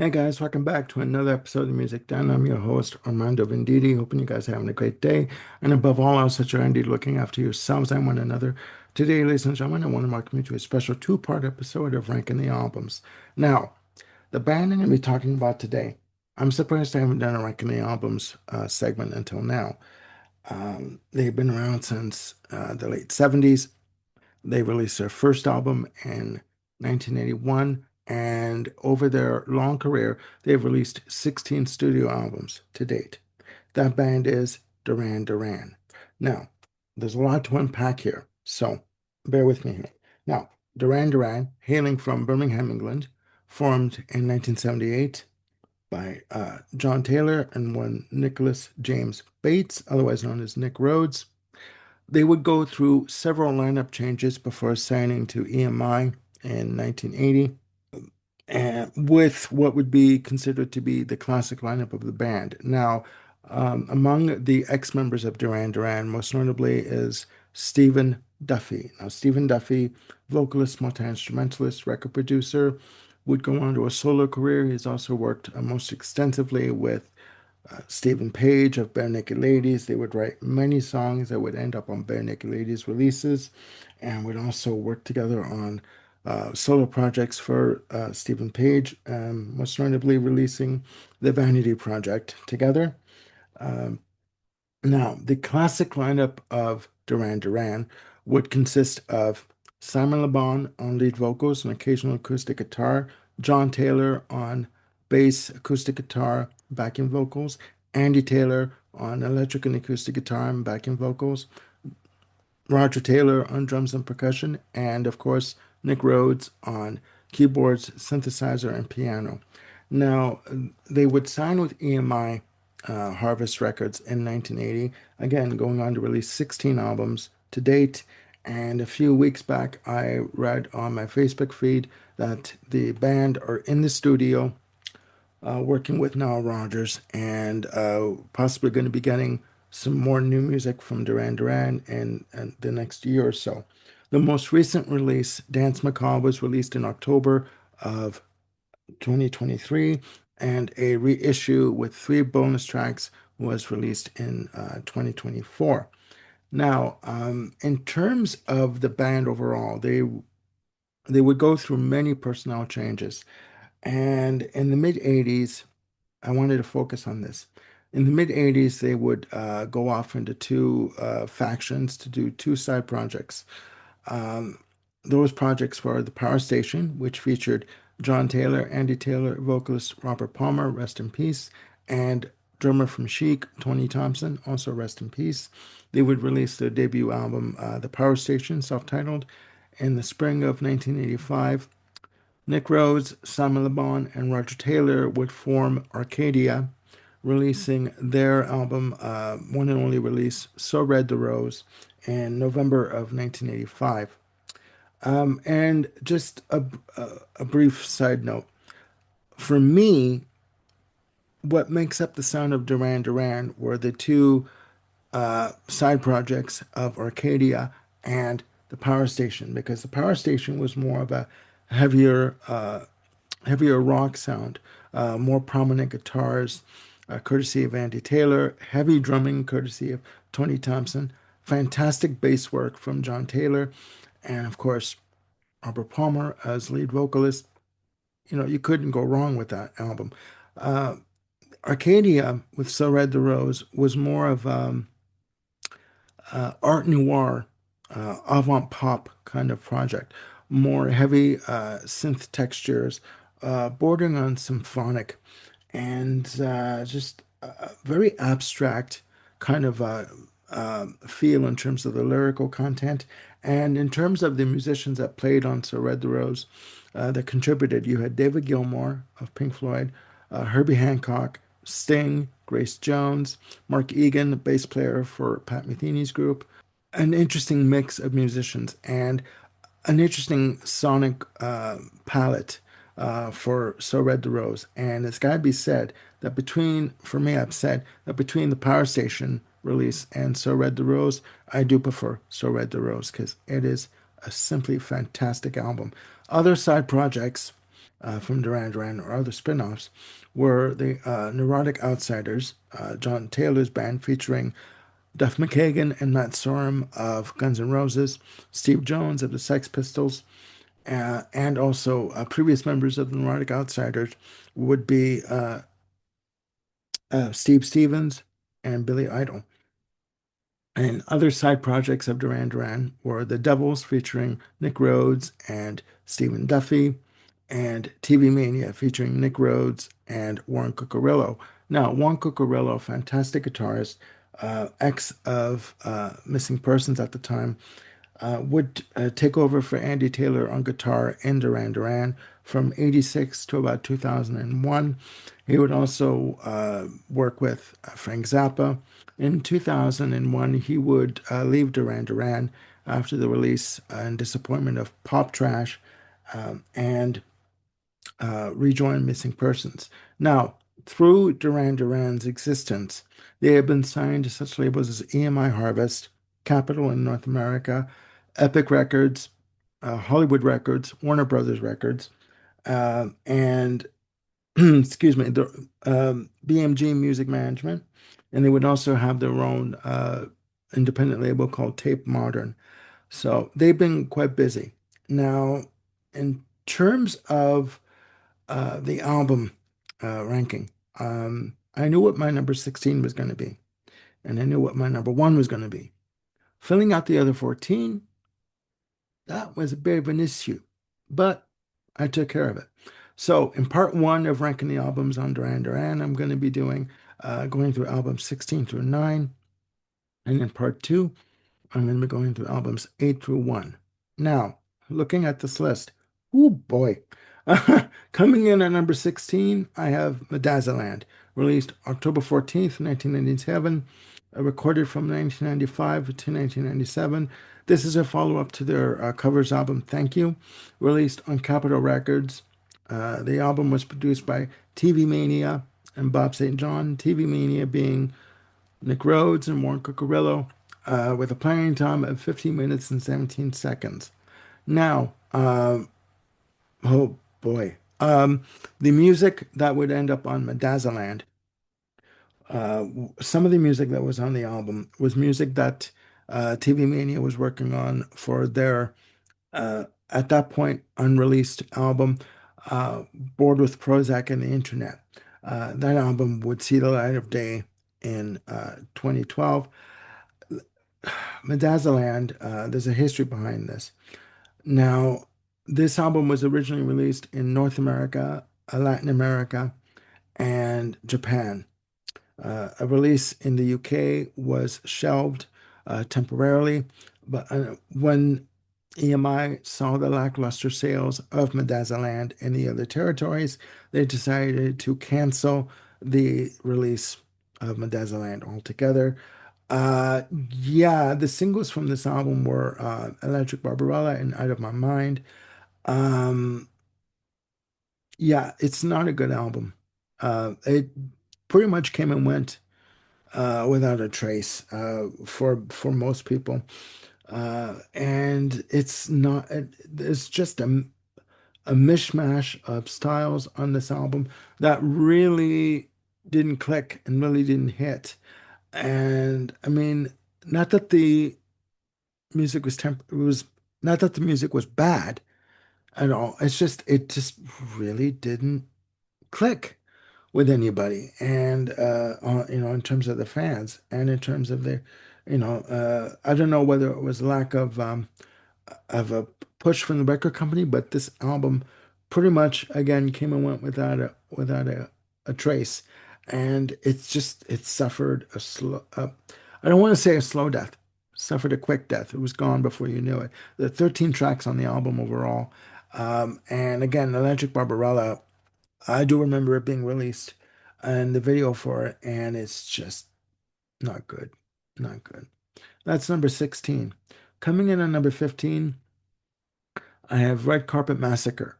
Hey guys, welcome back to another episode of Music Done. I'm your host, Armando Venditti. Hoping you guys are having a great day. And above all else, that you're indeed looking after yourselves and one another. Today, ladies and gentlemen, I want to welcome you to a special two-part episode of Ranking the Albums. Now, the band I'm going to be talking about today, I'm surprised I haven't done a Ranking the Albums segment until now. They've been around since the late 70s. They released their first album in 1981, and over their long career, they've released 16 studio albums to date. That band is Duran. Now, there's a lot to unpack here, so bear with me here. Now, Duran, hailing from Birmingham, England, formed in 1978 by John Taylor and one Nicholas James Bates, otherwise known as Nick Rhodes. They would go through several lineup changes before signing to EMI in 1980, and with what would be considered to be the classic lineup of the band. Now, among the ex-members of Duran, most notably is Stephen Duffy. Now, Stephen Duffy, vocalist, multi-instrumentalist, record producer, would go on to a solo career. He's also worked most extensively with Stephen Page of Bare Naked Ladies. They would write many songs that would end up on Bare Naked Ladies releases and would also work together on solo projects for Stephen Page, most notably releasing the Vanity Project together. Um, Now, the classic lineup of Duran would consist of Simon Le Bon on lead vocals and occasional acoustic guitar, John Taylor on bass, acoustic guitar, backing vocals, Andy Taylor on electric and acoustic guitar and backing vocals, Roger Taylor on drums and percussion, and of course, Nick Rhodes on keyboards, synthesizer, and piano. Now, they would sign with EMI Harvest Records in 1980, again, going on to release 16 albums to date. And a few weeks back, I read on my Facebook feed that the band are in the studio working with Nile Rodgers and possibly going to be getting some more new music from Duran in the next year or so. The most recent release, Dance Macabre, was released in October of 2023, and a reissue with three bonus tracks was released in 2024. Now, in terms of the band overall, they would go through many personnel changes. And in the mid 80s, I wanted to focus on this. In the mid 80s, they would go off into two factions to do two side projects. Um, those projects were The Power Station, which featured John Taylor, Andy Taylor, vocalist Robert Palmer, rest in peace, and drummer from Chic, Tony Thompson, also rest in peace. They would release their debut album, The Power Station, self-titled, in the spring of 1985. Nick Rhodes, Simon Le Bon, and Roger Taylor would form Arcadia, releasing their album, one and only release, So Red the Rose, in November of 1985. And just a brief side note. For me, what makes up the sound of Duran were the two side projects of Arcadia and the Power Station, because the Power Station was more of a heavier heavier rock sound, more prominent guitars, courtesy of Andy Taylor, heavy drumming, courtesy of Tony Thompson, fantastic bass work from John Taylor, and of course, Robert Palmer as lead vocalist. You know, you couldn't go wrong with that album. Uh, Arcadia with So Red the Rose was more of art noir, avant pop kind of project, more heavy synth textures, bordering on symphonic, and just very abstract kind of feel in terms of the lyrical content. And in terms of the musicians that played on So Red the Rose, that contributed, you had David Gilmour of Pink Floyd, Herbie Hancock, Sting, Grace Jones, Mark Egan, the bass player for Pat Metheny's group. An interesting mix of musicians and an interesting sonic palette for So Red the Rose. And it's got to be said that for me, I've said that between the Power Station release and So Red the Rose, I do prefer So Red the Rose because it is a simply fantastic album. Other side projects from Duran Duran or other spin-offs were the Neurotic Outsiders, John Taylor's band featuring Duff McKagan and Matt Sorum of Guns N' Roses, Steve Jones of the Sex Pistols, and also previous members of the Neurotic Outsiders would be Steve Stevens and Billy Idol. And other side projects of Duran Duran were The Devils featuring Nick Rhodes and Stephen Duffy, and TV Mania featuring Nick Rhodes and Warren Cucurullo. Now, Warren Cucurullo, fantastic guitarist, ex of Missing Persons at the time, would take over for Andy Taylor on guitar in Duran Duran from 86 to about 2001. He would also work with Frank Zappa. In 2001, he would leave Duran Duran after the release and disappointment of Pop Trash and rejoin Missing Persons. Now, through Duran Duran's existence, they have been signed to such labels as EMI Harvest, Capitol in North America, Epic Records, Hollywood Records, Warner Brothers Records, and excuse me, the BMG Music Management, and they would also have their own independent label called Tape Modern. So they've been quite busy. Now, in terms of the album ranking, I knew what my number 16 was going to be, and I knew what my number one was going to be. Filling out the other 14, that was a bit of an issue, but I took care of it. So, in part one of ranking the albums on Duran Duran, I'm going to be doing going through albums 16 through 9. And in part two, I'm going to be going through albums 8 through 1. Now, looking at this list, oh boy. Coming in at number 16, I have Medazzaland, released October 14th, 1997, recorded from 1995 to 1997. This is a follow-up to their covers album Thank You, released on Capitol Records. The album was produced by TV Mania and Bob St. John, TV Mania being Nick Rhodes and Warren Cucurullo, with a playing time of 15 minutes and 17 seconds. Now, oh boy, the music that would end up on Medazzaland, uh, some of the music that was on the album was music that TV Mania was working on for their, at that point, unreleased album, Bored with Prozac and the Internet. That album would see the light of day in 2012. Medazzaland, there's a history behind this. Now, this album was originally released in North America, Latin America, and Japan. A release in the UK was shelved temporarily, but when EMI saw the lackluster sales of Medazzaland in the other territories, they decided to cancel the release of Medazzaland altogether. Uh, yeah, the singles from this album were Electric Barbarella and Out of My Mind. Um, yeah, it's not a good album. It pretty much came and went without a trace for most people. And it's just a mishmash of styles on this album that really didn't click and really didn't hit. And I mean, not that the music was it was not that the music was bad at all. It just really didn't click with anybody. And in terms of the fans and in terms of the, I don't know whether it was lack of a push from the record company, but this album pretty much again came and went without a trace, and it suffered a slow. I don't want to say a slow death. Suffered a quick death. It was gone before you knew it. There are 13 tracks on the album overall, and again, Electric Barbarella. I do remember it being released and the video for it, and it's just not good. Not good. That's number 16. Coming in at number 15, I have Red Carpet Massacre,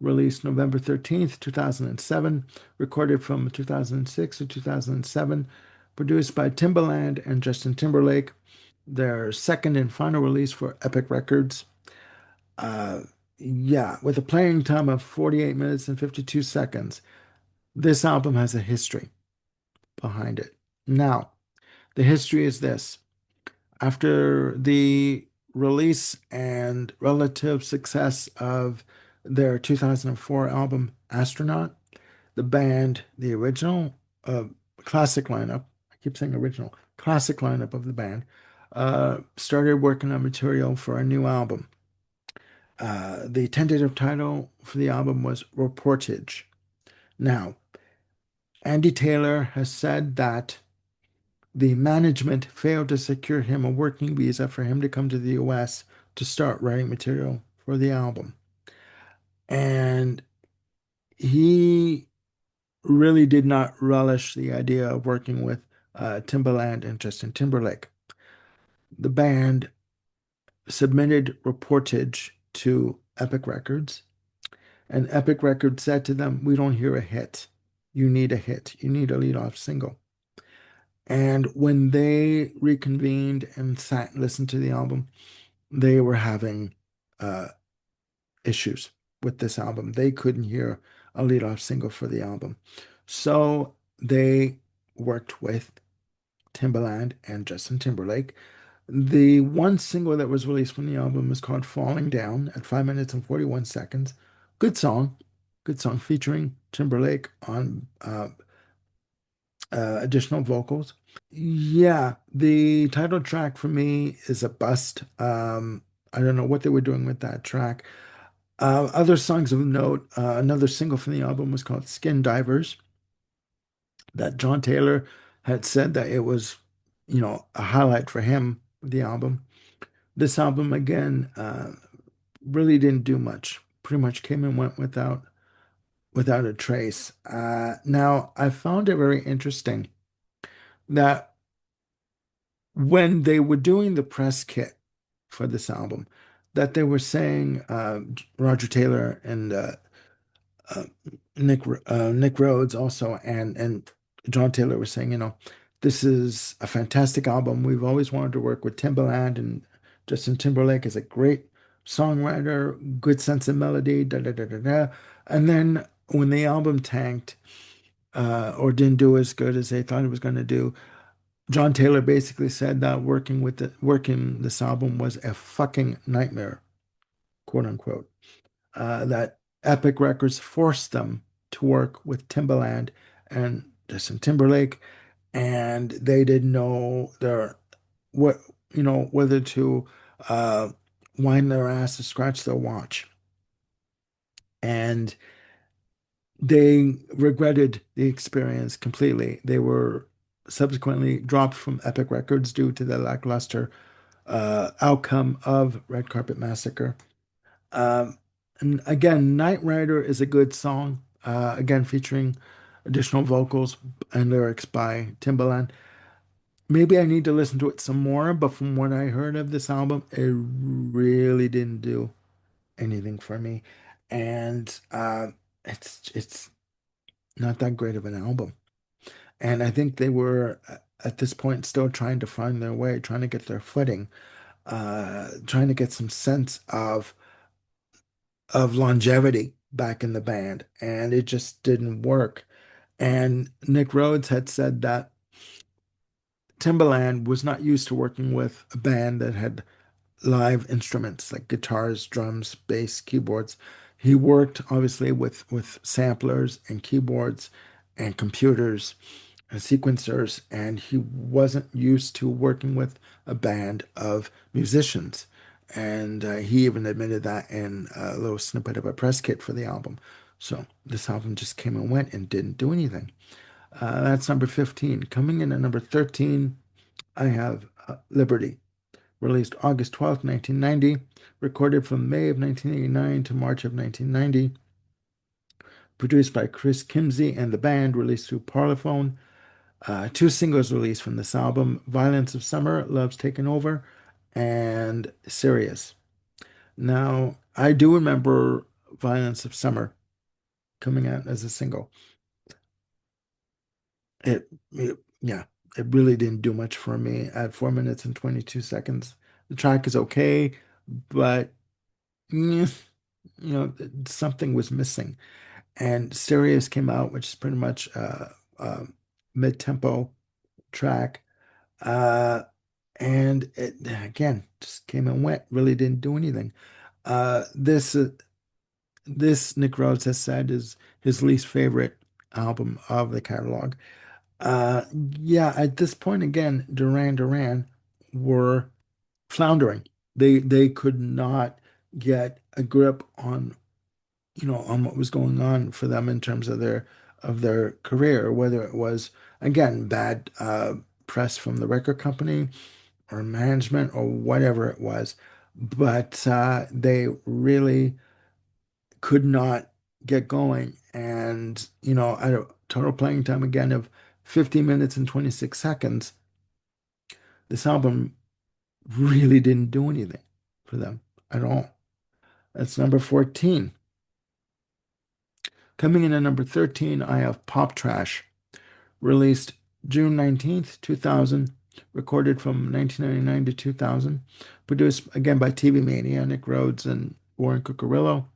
released November 13th, 2007, recorded from 2006 to 2007, produced by Timbaland and Justin Timberlake, their second and final release for Epic Records. Uh, Yeah, with a playing time of 48 minutes and 52 seconds, this album has a history behind it. Now, the history is this. After the release and relative success of their 2004 album Astronaut, the band, the original uh, classic lineup, I keep saying original, classic lineup of the band, started working on material for a new album. The tentative title for the album was Reportage. Now, Andy Taylor has said that the management failed to secure him a working visa for him to come to the US to start writing material for the album. And he really did not relish the idea of working with Timbaland and Justin Timberlake. The band submitted reportage to Epic Records, and Epic Records said to them, "We don't hear a hit. You need a hit. You need a lead-off single." And when they reconvened and sat and listened to the album, they were having uh, issues with this album. They couldn't hear a lead-off single for the album. So they worked with Timbaland and Justin Timberlake. The one single that was released from the album is called Falling Down at 5 minutes and 41 seconds. Good song. Good song featuring Timberlake on additional vocals. Yeah, the title track for me is a bust. I don't know what they were doing with that track. Other songs of note, another single from the album was called Skin Divers, that John Taylor had said that it was, a highlight for him, the album. This album, again, really didn't do much. Pretty much came and went without a trace. Now, I found it very interesting that when they were doing the press kit for this album, that they were saying Roger Taylor and uh, Nick Rhodes also and John Taylor were saying, this is a fantastic album. We've always wanted to work with Timbaland, and Justin Timberlake is a great songwriter, good sense of melody, da da da da da. And then when the album tanked or didn't do as good as they thought it was going to do, John Taylor basically said that working this album was a fucking nightmare, quote unquote. That Epic Records forced them to work with Timbaland and Justin Timberlake, and they didn't know what whether to uh, wind their ass or scratch their watch, and they regretted the experience completely. They were subsequently dropped from Epic Records due to the lackluster outcome of Red Carpet Massacre. Um, and again, Night Rider is a good song, again, featuring additional vocals and lyrics by Timbaland. Maybe I need to listen to it some more, but from what I heard of this album, it really didn't do anything for me. And it's not that great of an album. And I think they were at this point still trying to find their way, trying to get their footing, trying to get some sense of longevity back in the band, and it just didn't work. And Nick Rhodes had said that Timbaland was not used to working with a band that had live instruments like guitars, drums, bass, keyboards. He worked obviously with samplers and keyboards and computers and sequencers, and he wasn't used to working with a band of musicians. And he even admitted that in a little snippet of a press kit for the album. So this album just came and went and didn't do anything. That's number 15. Coming in at number 13, I have Liberty, released August 12th, 1990, recorded from May of 1989 to March of 1990, produced by Chris Kimsey and the band, released through Parlophone. Two singles released from this album: Violence of Summer, Love's Taken Over, and Serious. Now, I do remember Violence of Summer coming out as a single. Yeah, it really didn't do much for me at 4 minutes and 22 seconds. The track is okay, but something was missing. And Sirius came out, which is pretty much a mid-tempo track. Uh, and it again just came and went, really didn't do anything. This Nick Rhodes has said is his least favorite album of the catalog. Uh, yeah, at this point again, Duran were floundering. They could not get a grip on on what was going on for them in terms of their career, whether it was again bad press from the record company or management or whatever it was, but they really could not get going. And at a total playing time again of 50 minutes and 26 seconds, this album really didn't do anything for them at all. That's number 14. Coming in at number 13, I have Pop Trash, released June 19th, 2000, recorded from 1999 to 2000, produced again by TV Mania, Nick Rhodes and Warren Cucurullo,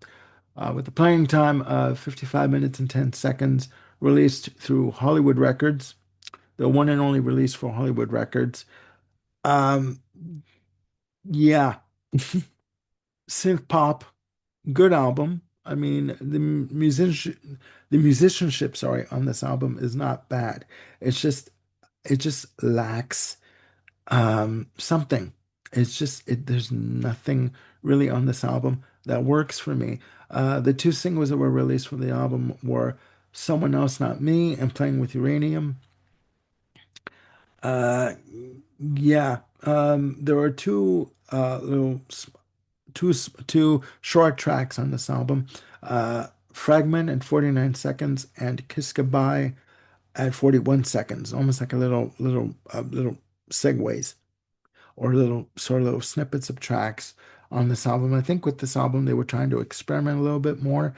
with a playing time of 55 minutes and 10 seconds, released through Hollywood Records, the one and only release for Hollywood Records. Um, yeah, synth pop, good album. I mean, the musicianship, sorry, on this album is not bad. It's just it just lacks something. There's nothing really on this album that works for me. The two singles that were released from the album were Someone Else Not Me and Playing with Uranium. Uh, yeah, there were two short tracks on this album. Fragment at 49 seconds and Kiss Goodbye at 41 seconds, almost like a little segues or little snippets of tracks on this album. I think with this album they were trying to experiment a little bit more.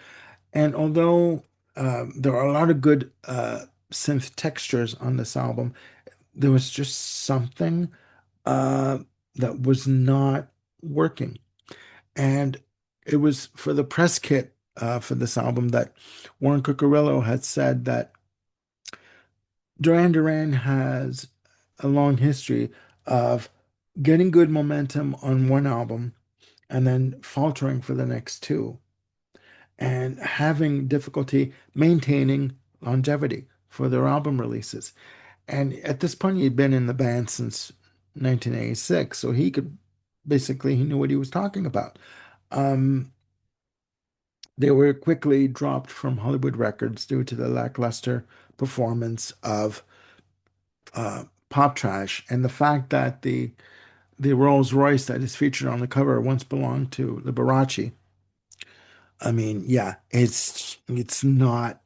And although there are a lot of good synth textures on this album, there was just something uh, that was not working. And it was for the press kit for this album that Warren Cucurullo had said that Duran has a long history of getting good momentum on one album and then faltering for the next two and having difficulty maintaining longevity for their album releases. And at this point, he'd been in the band since 1986, so he knew what he was talking about. Um, they were quickly dropped from Hollywood Records due to the lackluster performance of Pop Trash and the fact that the Rolls Royce that is featured on the cover once belonged to Liberace. I mean, yeah, it's not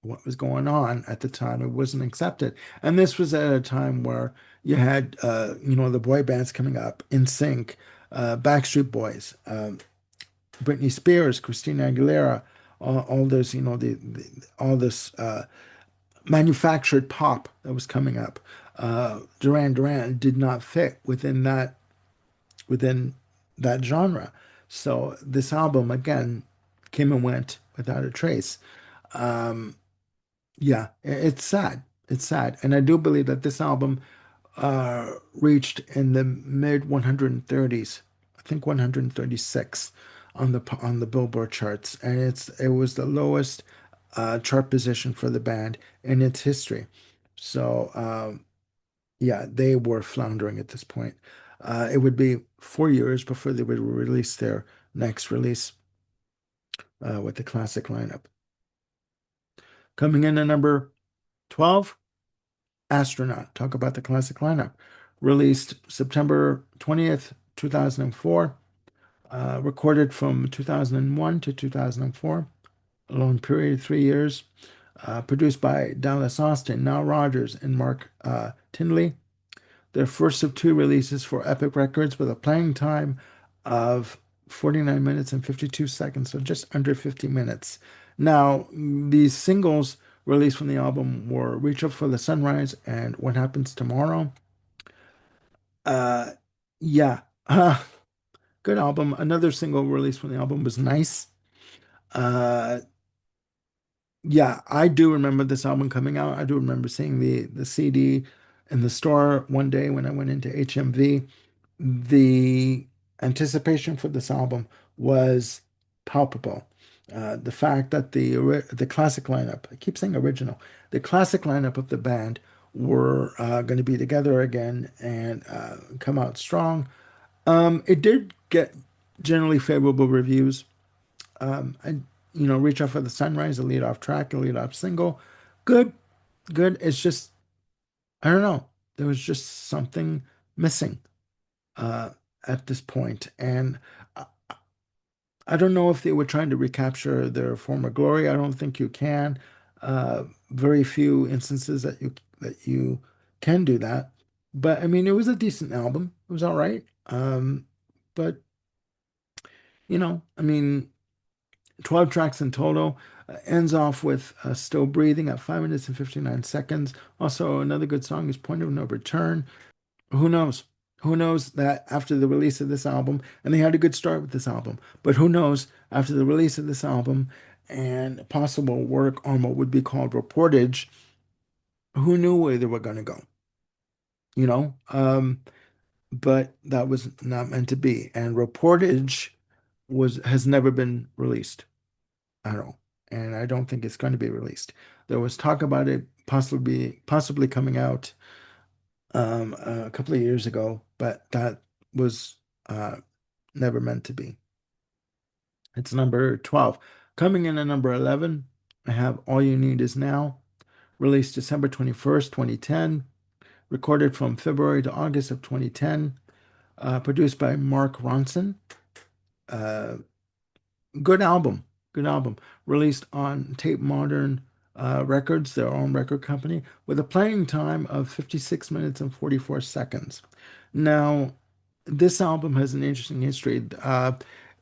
what was going on at the time. It wasn't accepted, and this was at a time where you had the boy bands coming up in sync, Backstreet Boys, Britney Spears, Christina Aguilera, all this all this manufactured pop that was coming up. Duran did not fit within that genre. So this album again came and went without a trace. Um, yeah, it's sad. It's sad, and I do believe that this album reached in the mid 130s. I think 136 on the Billboard charts, and it was the lowest chart position for the band in its history. So yeah, they were floundering at this point. It would be 4 years before they would release their next release with the classic lineup. Coming in at number 12, Astronaut. Talk about the classic lineup. Released September 20th, 2004. Recorded from 2001 to 2004, a long period of 3 years. Produced by Dallas Austin, Nile Rodgers, and Mark Tindley. Their first of two releases for Epic Records with a playing time of 49 minutes and 52 seconds, so just under 50 minutes. Now, these singles released from the album were Reach Up for the Sunrise and What Happens Tomorrow. Uh, yeah, good album. Another single released from the album was Nice. Uh, yeah, I do remember this album coming out. I do remember seeing the CD in the store one day when I went into HMV. The anticipation for this album was palpable. The fact that the classic lineup, I keep saying original, the classic lineup of the band were going to be together again and come out strong. It did get generally favorable reviews. I, Reach Out for the Sunrise, a lead off track, a lead off single. Good, good. It's just, I don't know. There was just something missing uh, at this point. And I, I don't know if they were trying to recapture their former glory. I don't think you can. Very few instances that you can do that. But I mean, it was a decent album. It was all right. But I mean, 12 tracks in total. Ends off with Still Breathing at 5 minutes and 59 seconds. Also, another good song is Point of No Return. Who knows? Who knows that after the release of this album, and they had a good start with this album, but who knows after the release of this album and possible work on what would be called reportage, who knew where they were going to go, you know? But that was not meant to be. And reportage has never been released at all. And I don't think it's going to be released. There was talk about it possibly coming out a couple of years ago, but that was uh, never meant to be. It's number 12. Coming in at number 11, I have All You Need Is Now, released December 21st, 2010, recorded from February to August of 2010, produced by Mark Ronson. Uh, Good album. Good album. Released on Tape Modern Records, their own record company, with a playing time of 56 minutes and 44 seconds. Now, this album has an interesting history.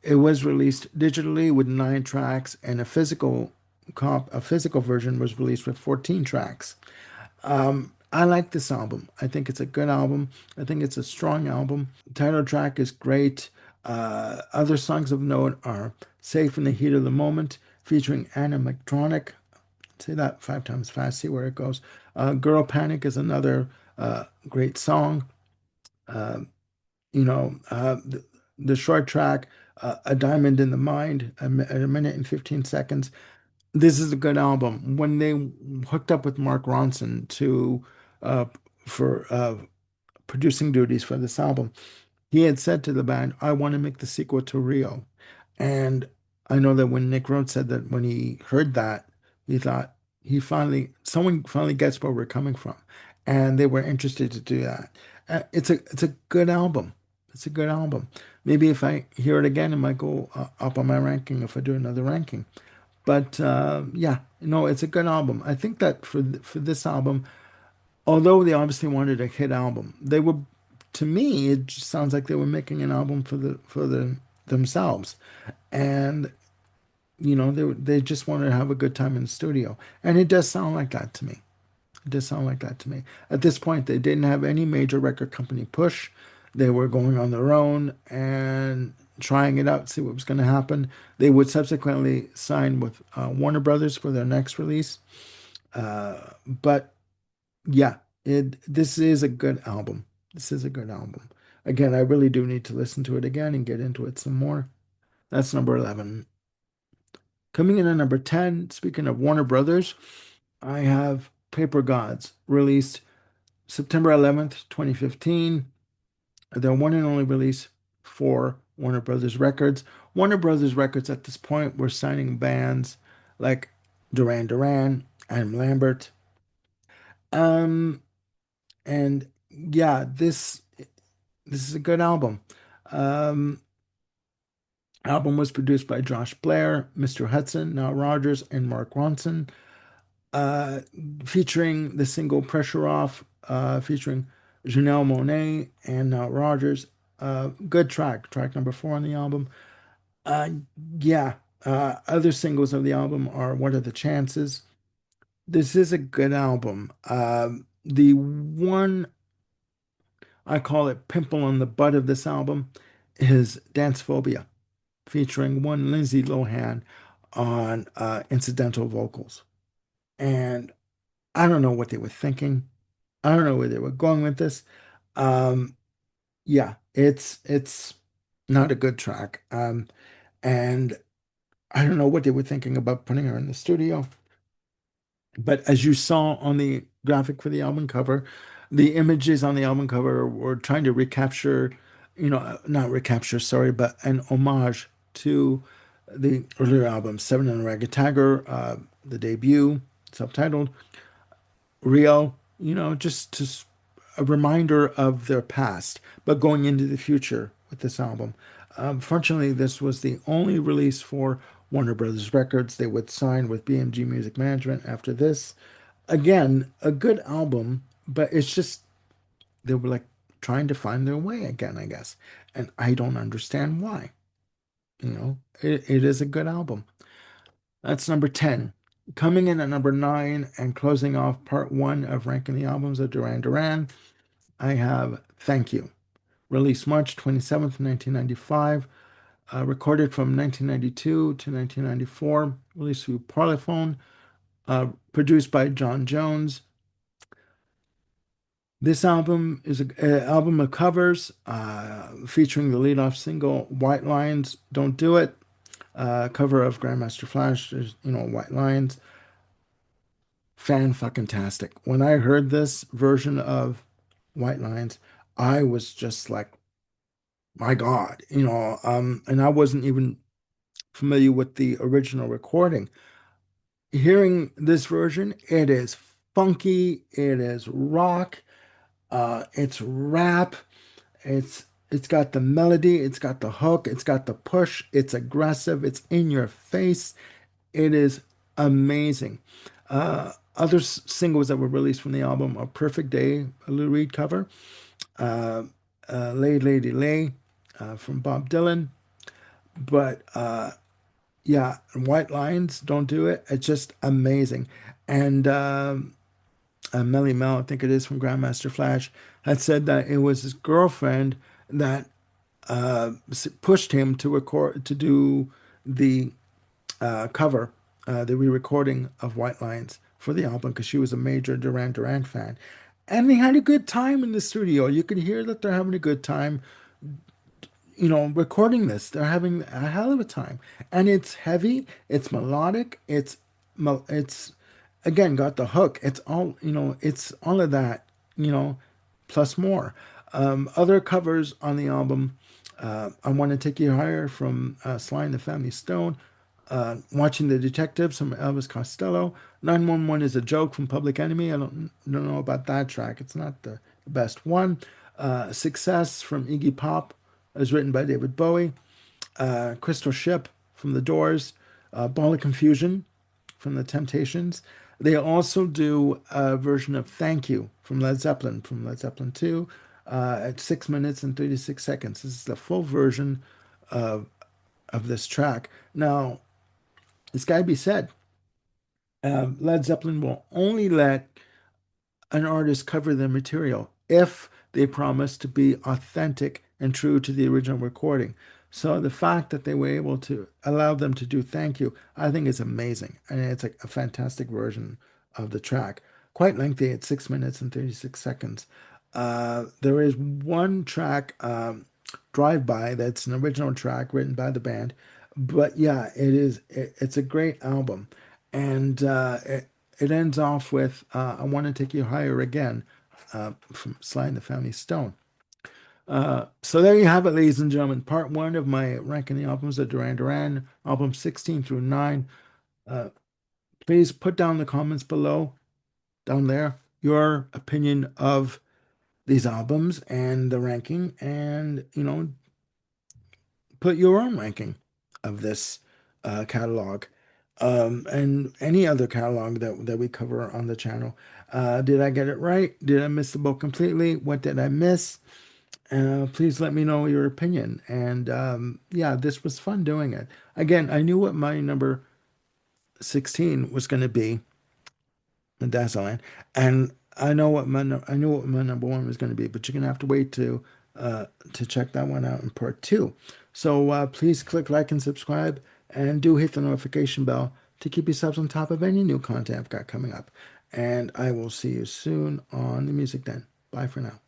It was released digitally with 9 tracks, and a physical version was released with 14 tracks. I like this album. I think it's a good album. I think it's a strong album. The title track is great. Other songs of note are Safe in the Heat of the Moment, featuring Animatronic. Say that 5 times fast, see where it goes. Girl Panic is another great song. Uh, the short track, A Diamond in the Mind, at a minute and 15 seconds. This is a good album. When they hooked up with Mark Ronson uh, for producing duties for this album, he had said to the band, I want to make the sequel to Rio. And I know that when Nick Rhodes said that when he heard that, he thought someone finally gets where we're coming from. And they were interested to do that. It's a good album. It's a good album. Maybe if I hear it again, it might go up on my ranking if I do another ranking. But yeah, it's a good album. I think that for this album, although they obviously wanted a hit album, to me, it just sounds like they were making an album for the themselves, and they just wanted to have a good time in the studio, and it does sound like that to me. It does sound like that to me. At this point, they didn't have any major record company push. They were going on their own and trying it out, see what was going to happen. They would subsequently sign with Warner Brothers for their next release. But yeah, this is a good album. This is a good album. Again, I really do need to listen to it again and get into it some more. That's number 11. Coming in at number 10, speaking of Warner Brothers, I have Paper Gods, released September 11th, 2015. Their one and only release for Warner Brothers Records. Warner Brothers Records at this point were signing bands like Duran, Adam Lambert. Um, and yeah, this is a good album. Um, Album was produced by Josh Blair, Mr. Hudson, Nile Rodgers, and Mark Ronson, uh, featuring the single Pressure Off, featuring Janelle Monáe and Nile Rodgers. Good track number 4 on the album. Uh, yeah, other singles of the album are What Are the Chances? This is a good album. The one I call it pimple on the butt of this album his Dance Phobia, featuring one Lindsay Lohan on incidental vocals. And I don't know what they were thinking. I don't know where they were going with this. Um, yeah, it's not a good track. And I don't know what they were thinking about putting her in the studio. But as you saw on the graphic for the album cover, the images on the album cover were trying to recapture, not recapture, sorry, but an homage to the earlier album, Seven and a Ragged Tiger, the debut, subtitled Rio, just a reminder of their past, but going into the future with this album. Fortunately, this was the only release for Warner Brothers Records. They would sign with BMG Music Management after this. Again, a good album, but it's just they were like trying to find their way again, I guess. And I don't understand why. It is a good album. That's number 10. Coming in at number 9 and closing off part 1 of ranking the albums of Duran Duran, I have Thank You. Released March 27th, 1995. Recorded from 1992 to 1994. Released through Parlophone. Produced by John Jones. This album is an album of covers featuring the lead-off single White Lines, Don't Do It. Cover of Grandmaster Flash, there's, White Lines. Fan fucking tastic. When I heard this version of White Lines, I was just like, my God, and I wasn't even familiar with the original recording. Hearing this version, it is funky, it is rock, it's rap, it's got the melody, it's got the hook, it's got the push, it's aggressive, it's in your face. It is amazing. Other singles that were released from the album are Perfect Day, a Lou Reed cover, uh, Lay Lady Lay from Bob Dylan. But yeah, White Lines, Don't Do It. It's just amazing. And Melly Mel, I think it is from Grandmaster Flash, had said that it was his girlfriend that pushed him to record, to do the cover, the re-recording of White Lines for the album because she was a major Duran Duran fan. And they had a good time in the studio. You could hear that they're having a good time, recording this. They're having a hell of a time. And it's heavy, it's melodic, it's again got the hook. It's all, it's all of that, you know, plus more. Other covers on the album, I Want to Take You Higher from Sly and the Family Stone, Watching the Detectives from Elvis Costello, 911 is a Joke from Public Enemy. I don't know about that track. It's not the best one. Success from Iggy Pop is written by David Bowie. Crystal Ship from The Doors. Ball of Confusion from The Temptations. They also do a version of Thank You from Led Zeppelin 2, at 6 minutes and 36 seconds. This is the full version of this track. Now, it's got to be said, Led Zeppelin will only let an artist cover their material if they promise to be authentic and true to the original recording. So the fact that they were able to allow them to do Thank You, I think is amazing. And it's like a fantastic version of the track. Quite lengthy at 6 minutes and 36 seconds. There is one track, Drive By, that's an original track written by the band. But yeah, it's a great album. And it ends off with I Want to Take You Higher Again from Sly and the Family Stone. So there you have it, ladies and gentlemen. Part 1 of my ranking the albums of Duran Duran, albums 16 through 9. Uh, Please put down in the comments below, down there, your opinion of these albums and the ranking, and, put your own ranking of this catalog, and any other catalog that we cover on the channel. Did I get it right? Did I miss the boat completely? What did I miss? Please let me know your opinion. And yeah, this was fun doing it. Again, I knew what my number 16 was going to be, and that's all. And I knew what my number 1 was going to be, but you're going to have to wait to to check that one out in part two. So please click like and subscribe, and do hit the notification bell to keep yourselves on top of any new content I've got coming up. And I will see you soon on the Music Den. Bye for now.